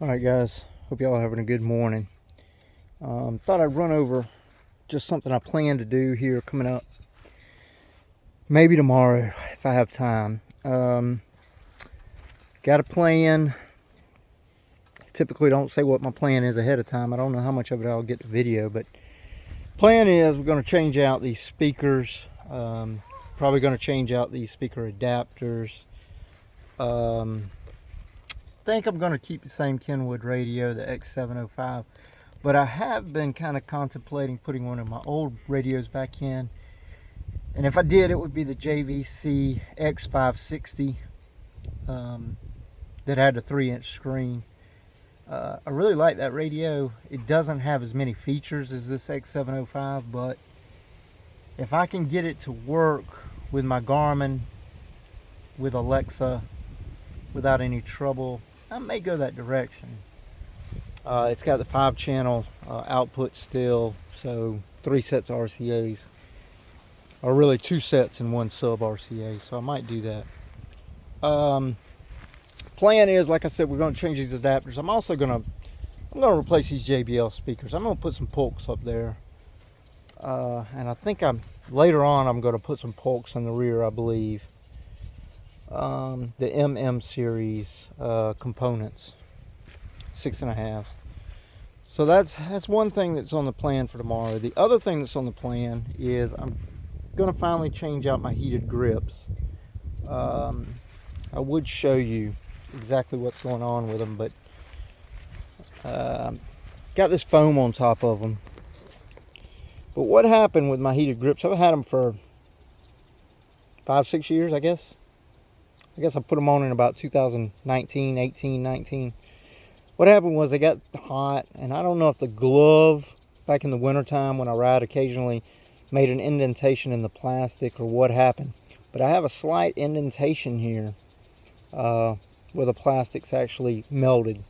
Alright guys, hope y'all are having a good morning. Thought I'd run over just something I plan to do here coming up. Maybe tomorrow if I have time. Got a plan. Typically don't say what my plan is ahead of time. I don't know how much of it I'll get to video, but plan is we're going to change out these speakers. Probably going to change out these speaker adapters. I think I'm going to keep the same Kenwood radio, the X705, but I have been kind of contemplating putting one of my old radios back in, and if I did, it would be the JVC X560 that had a 3-inch screen. I really like that radio. It doesn't have as many features as this X705, but if I can get it to work with my Garmin, with Alexa, without any trouble, I may go that direction. It's got the 5-channel output still, so 3 sets of RCAs, or really 2 sets and 1 sub RCA, so I might do that. Plan is, like I said, we're going to change these adapters. I'm also going to replace these JBL speakers. I'm going to put some Polks up there, and I think later on I'm going to put some Polks in the rear, I believe. The MM series components, 6.5. So that's one thing that's on the plan for tomorrow. The other thing that's on the plan is I'm gonna finally change out my heated grips. I would show you exactly what's going on with them, but got this foam on top of them. But what happened with my heated grips? I've had them for 5-6 years, I guess I put them on in about 2019, 18, 19. What happened was they got hot, and I don't know if the glove back in the wintertime when I ride occasionally made an indentation in the plastic or what happened. But I have a slight indentation here where the plastic's actually melted.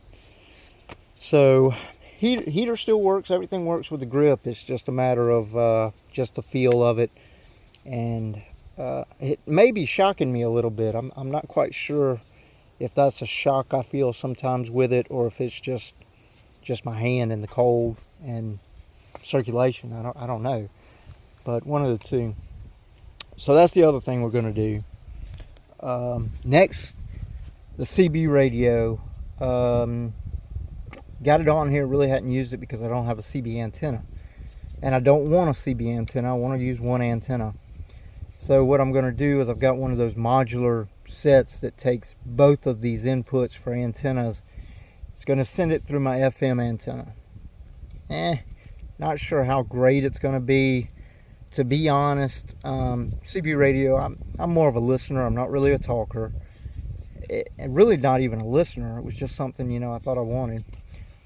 So heater still works, everything works with the grip. It's just a matter of just the feel of it. And it may be shocking me a little bit. I'm not quite sure if that's a shock I feel sometimes with it, or if it's just my hand in the cold and circulation. I don't know, but one of the two. So that's the other thing we're going to do. Next, the CB radio. Got it on here. Really hadn't used it because I don't have a CB antenna, and I don't want a CB antenna. I want to use one antenna. So what I'm going to do is I've got one of those modular sets that takes both of these inputs for antennas. It's going to send it through my FM antenna. Not sure how great it's going to be. To be honest, CB radio, I'm more of a listener. I'm not really a talker. And really not even a listener. It was just something, I thought I wanted.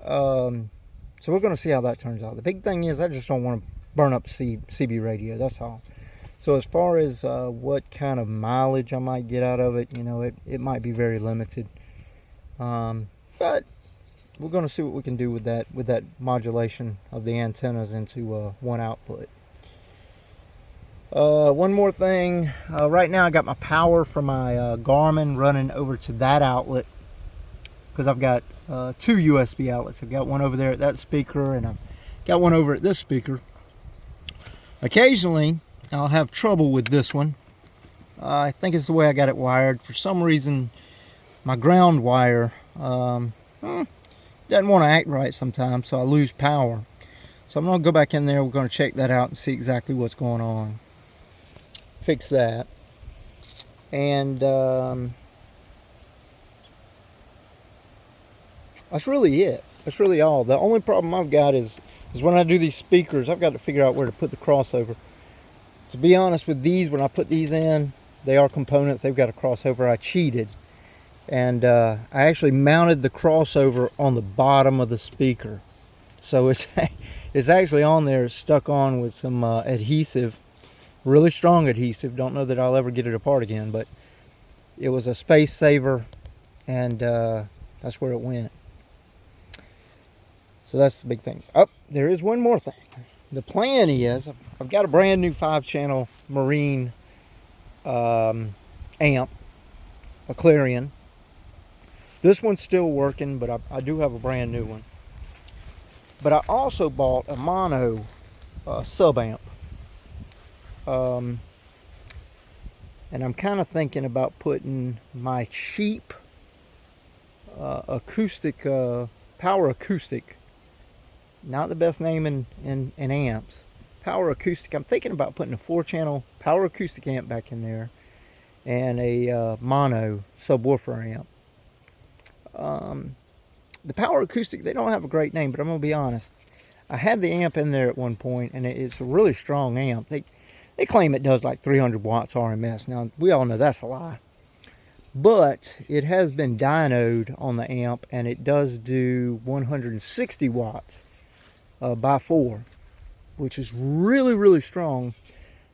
So we're going to see how that turns out. The big thing is I just don't want to burn up CB radio. That's all. So as far as what kind of mileage I might get out of it, it might be very limited. But we're going to see what we can do with that modulation of the antennas into one output. One more thing. Right now I got my power from my Garmin running over to that outlet, because I've got 2 USB outlets. I've got one over there at that speaker, and I've got one over at this speaker. Occasionally I'll have trouble with this one. I think it's the way I got it wired. For some reason, my ground wire doesn't want to act right sometimes, so I lose power. So I'm going to go back in there. We're going to check that out and see exactly what's going on. Fix that. And that's really it. That's really all. The only problem I've got is when I do these speakers, I've got to figure out where to put the crossover. To be honest with these, when I put these in, they are components. They've got a crossover. I cheated. And I actually mounted the crossover on the bottom of the speaker. So it's actually on there, stuck on with some adhesive. Really strong adhesive. Don't know that I'll ever get it apart again. But it was a space saver. And that's where it went. So that's the big thing. Oh, there is one more thing. The plan is, I've got a brand new 5-channel Marine amp, a Clarion. This one's still working, but I do have a brand new one. But I also bought a mono sub amp. And I'm kind of thinking about putting my cheap acoustic, power acoustic, not the best name in amps, power acoustic. I'm thinking about putting a 4-channel power acoustic amp back in there and a mono subwoofer amp. The power acoustic, they don't have a great name, but I'm gonna be honest, I had the amp in there at one point, and it's a really strong amp. They claim it does like 300 watts RMS. Now, we all know that's a lie. But it has been dynoed on the amp, and it does do 160 watts by 4, which is really, really strong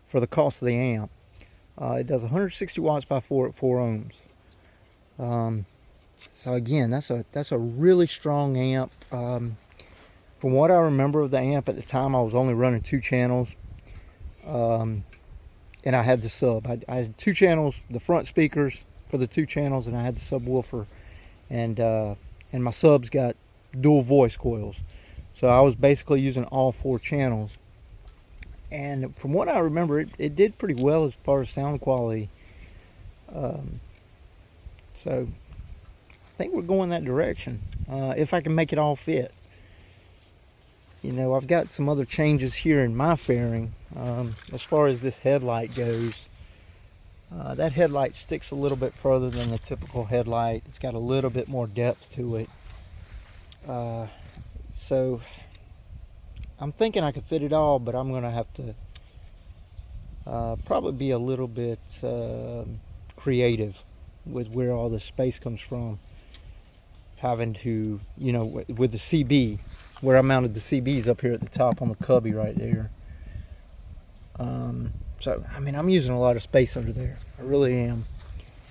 for the cost of the amp. It does 160 watts by 4 at 4 ohms. So again, that's a really strong amp. From what I remember of the amp at the time, I was only running 2 channels. And I had the sub. I had 2 channels, the front speakers for the 2 channels, and I had the subwoofer, and my subs got dual voice coils. So I was basically using all 4 channels. And from what I remember, it did pretty well as far as sound quality. So I think we're going that direction. If I can make it all fit. You know, I've got some other changes here in my fairing. As far as this headlight goes, that headlight sticks a little bit further than the typical headlight. It's got a little bit more depth to it. So I'm thinking I could fit it all, but I'm gonna have to probably be a little bit creative with where all the space comes from. Having to, you know, with the CB, where I mounted the CBs up here at the top on the cubby right there. So, I mean, I'm using a lot of space under there. I really am.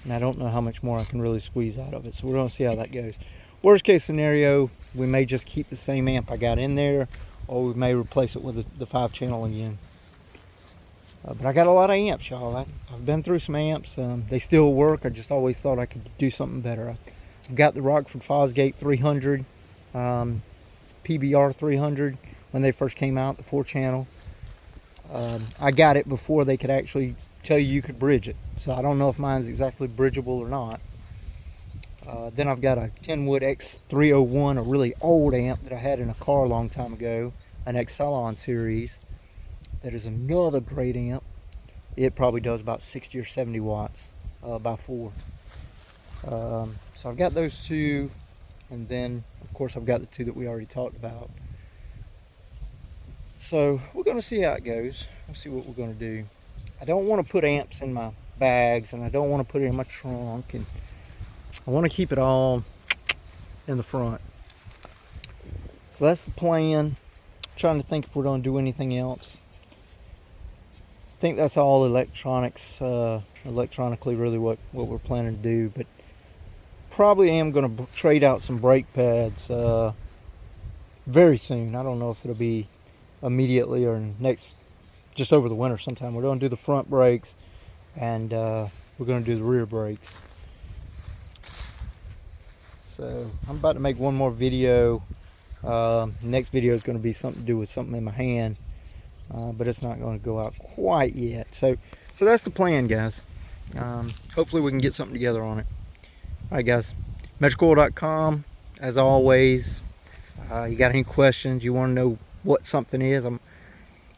And I don't know how much more I can really squeeze out of it. So we're going to see how that goes. Worst case scenario, we may just keep the same amp I got in there, or we may replace it with the 5-channel again. But I got a lot of amps, y'all. I've been through some amps. They still work. I just always thought I could do something better. I've got the Rockford Fosgate 300, PBR 300 when they first came out, the 4-channel. I got it before they could actually tell you could bridge it. So I don't know if mine's exactly bridgeable or not. Then I've got a Kenwood X301, a really old amp that I had in a car a long time ago, an Excelon series. That is another great amp. It probably does about 60 or 70 watts by 4. So I've got those 2, and then of course I've got the 2 that we already talked about. So we're going to see how it goes. We'll see what we're going to do. I don't want to put amps in my bags, and I don't want to put it in my trunk, and I want to keep it all in the front. So that's the plan. I'm trying to think if we're going to do anything else. I think that's all electronics, electronically really what we're planning to do, but probably am going to trade out some brake pads very soon. I don't know if it'll be immediately or next, just over the winter sometime. We're going to do the front brakes, and we're going to do the rear brakes. So I'm about to make one more video. Next video is going to be something to do with something in my hand, but it's not going to go out quite yet. So that's the plan, guys. Hopefully we can get something together on it. All right, guys. MEtricoil.com, as always. You got any questions? You want to know what something is?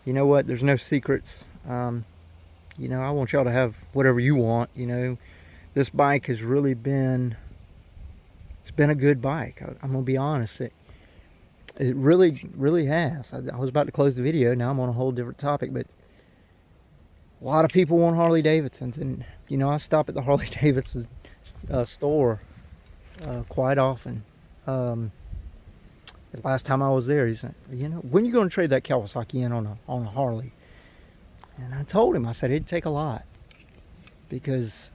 You know what? There's no secrets. You know, I want y'all to have whatever you want. You know, this bike has really been. It's been a good bike. I'm gonna be honest. It really has. I was about to close the video. Now I'm on a whole different topic, but a lot of people want Harley Davidsons, and you know, I stop at the Harley Davidson store quite often. The last time I was there, he said, you know, when are you going to trade that Kawasaki in on a Harley? And I told him, I said, it'd take a lot, because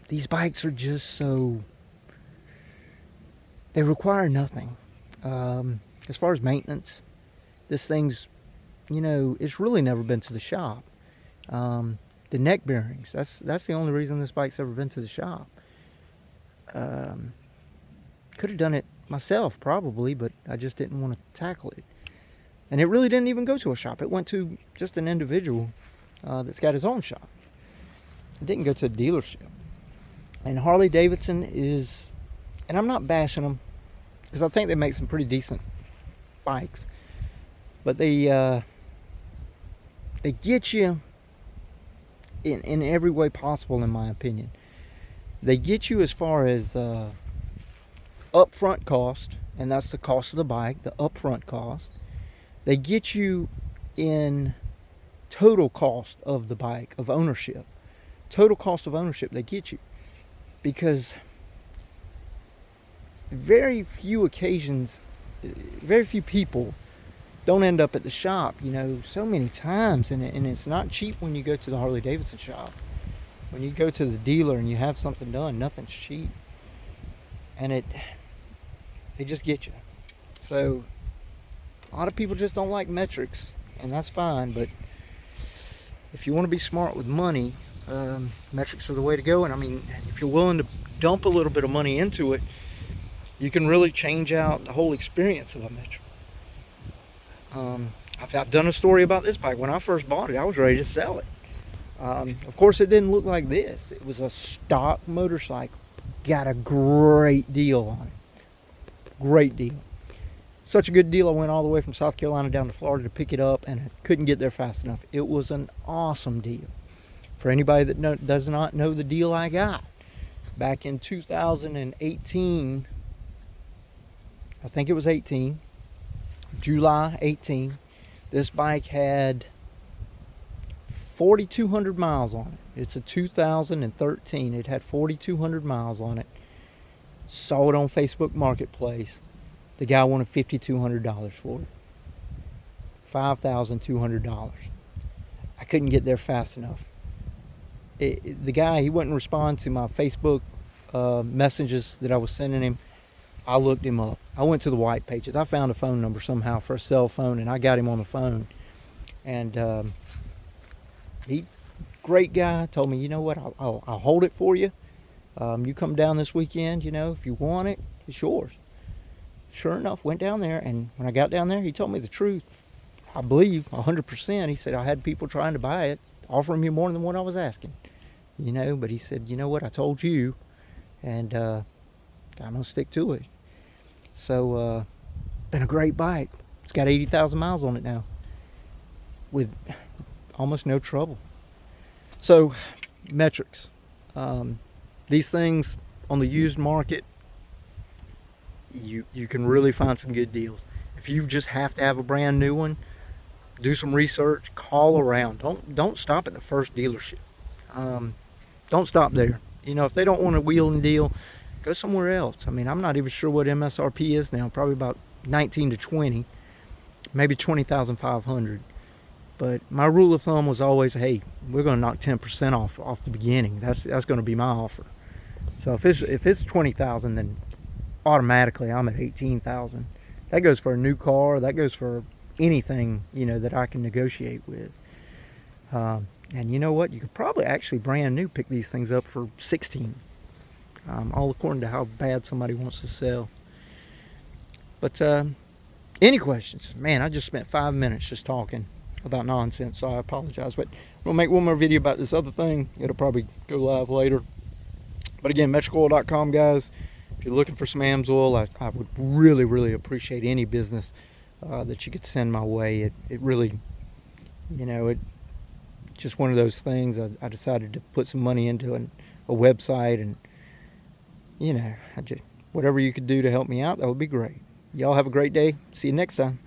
these bikes are just so, they require nothing. As far as maintenance, this thing's, you know, it's really never been to the shop. The neck bearings, that's the only reason this bike's ever been to the shop. Could have done it myself probably, but I just didn't want to tackle it. And it really didn't even go to a shop. It went to just an individual that's got his own shop. It didn't go to a dealership. And Harley Davidson is, and I'm not bashing them, because I think they make some pretty decent bikes, but they get you in every way possible, in my opinion. They get you as far as upfront cost, and that's the cost of the bike, the upfront cost. They get you in total cost of the bike, of ownership. Total cost of ownership, they get you. Because very few occasions, very few people don't end up at the shop, so many times. And it's not cheap when you go to the Harley Davidson shop. When you go to the dealer and you have something done, nothing's cheap. And they just get you. So a lot of people just don't like metrics, and that's fine. But if you want to be smart with money, metrics are the way to go. And I mean, if you're willing to dump a little bit of money into it, you can really change out the whole experience of a metric. I've done a story about this bike. When I first bought it, I was ready to sell it. Of course, it didn't look like this. It was a stock motorcycle. Got a great deal on it. Great deal. Such a good deal, I went all the way from South Carolina down to Florida to pick it up, and I couldn't get there fast enough. It was an awesome deal. For anybody that does not know the deal I got, back in 2018, I think it was 18, July 18, this bike had 4,200 miles on it. It's a 2013. It had 4,200 miles on it. Saw it on Facebook Marketplace. The guy wanted $5,200 for it. $5,200. I couldn't get there fast enough. The guy, he wouldn't respond to my Facebook messages that I was sending him. I looked him up. I went to the white pages. I found a phone number somehow for a cell phone, and I got him on the phone. And he, great guy, told me, you know what, I'll hold it for you. You come down this weekend, if you want it, it's yours. Sure enough, went down there, and when I got down there, he told me the truth. I believe 100%. He said, I had people trying to buy it, offering me more than what I was asking. But he said, you know what, I told you, and I'm going to stick to it. So, been a great bike. It's got 80,000 miles on it now, with almost no trouble. So, metrics. These things on the used market, you can really find some good deals. If you just have to have a brand new one, do some research, call around. Don't stop at the first dealership. Don't stop there. If they don't want a wheel and deal, go somewhere else. I mean, I'm not even sure what MSRP is now. Probably about 19 to 20, maybe 20,500. But my rule of thumb was always, hey, we're going to knock 10% off the beginning. That's going to be my offer. So if it's 20,000, then automatically I'm at 18,000. That goes for a new car. That goes for anything that I can negotiate with. And you know what? You could probably actually brand new pick these things up for 16. All according to how bad somebody wants to sell. But any questions? Man, I just spent 5 minutes just talking about nonsense, so I apologize. But we'll make one more video about this other thing. It'll probably go live later. But again, MEtricoil.com, guys. If you're looking for some AMSOIL, I would really, really appreciate any business that you could send my way. It really, it's just one of those things. I decided to put some money into a website, and whatever you could do to help me out, that would be great. Y'all have a great day. See you next time.